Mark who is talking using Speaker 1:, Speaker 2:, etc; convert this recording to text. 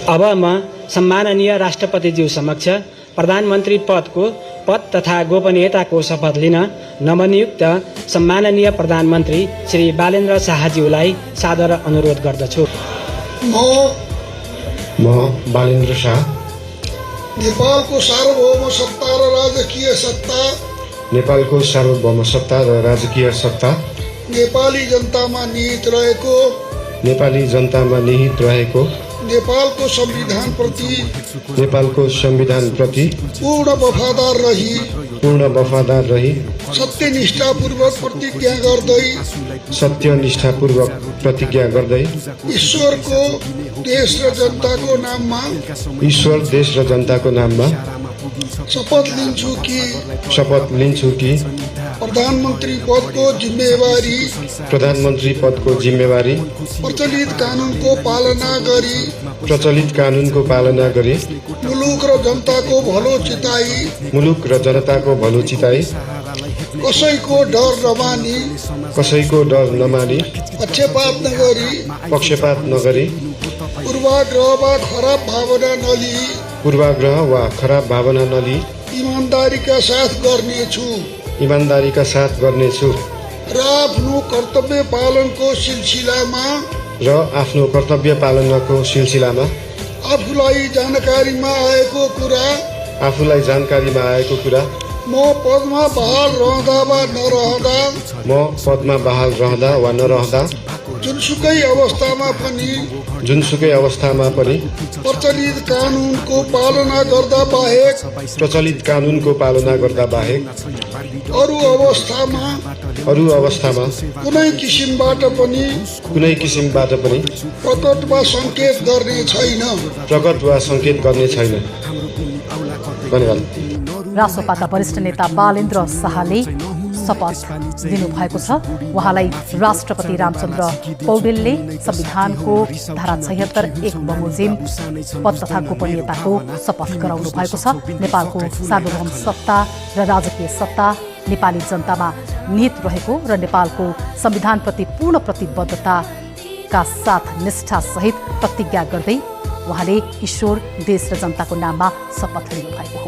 Speaker 1: अब म सम्माननीय राष्ट्रपतिज्यू समक्ष प्रधानमन्त्री पद तथा गोपनीयताको शपथ लिन नवनियुक्त सम्माननीय प्रधानमन्त्री श्री बालेन्द्र शाहज्यूलाई सादर अनुरोध गर्दछु।
Speaker 2: म बालेन्द्र शाह
Speaker 3: नेपालको सार्वभौम सत्ता र राजकीय सत्ता नेपाली जनतामा निहित रहेको नेपालको संविधानप्रति पूर्ण वफादार रही सत्यनिष्ठापूर्वक प्रतिज्ञा गर्दै ईश्वर देश र जनताको नाममा शपथ लिन्छु कि प्रधानमन्त्री पदको जिम्मेवारी प्रचलित कानूनको पालना गरी मुलुक र जनताको भलो चिताई कसैको डर नमानी पक्षपात नगरी पूर्वाग्रह वा खराब भावना नलिई ईमानदारीका साथ गर्नेछु र आफ्नो कर्तव्य पालनको सिलसिलामा आफूलाई जानकारीमा आएको कुरा म पदमा बहाल रहँदा वा नरहँदा जुनसुकै अवस्थामा पनि प्रचलित कानूनको पालना गर्दा बाहेक अरू अवस्थामा कुनै किसिमबाट पनि प्रकट वा सङ्केत गर्ने छैन। धन्यवाद।
Speaker 4: रासोपाका वरिष्ठ नेता बालेन्द्र शाहले शपथ लिनुभएको छ। उहाँलाई राष्ट्रपति रामचन्द्र पौडेलले संविधानको धारा 76(1) बमोजिम पद तथा गोपनीयताको शपथ गराउनु भएको छ। नेपालको सार्वभौम सत्ता र राजकीय सत्ता नेपाली जनतामा निहित रहेको र नेपालको संविधानप्रति पूर्ण प्रतिबद्धताका साथ निष्ठासहित प्रतिज्ञा गर्दै उहाँले ईश्वर देश र जनताको नाममा शपथ लिनुभएको हो।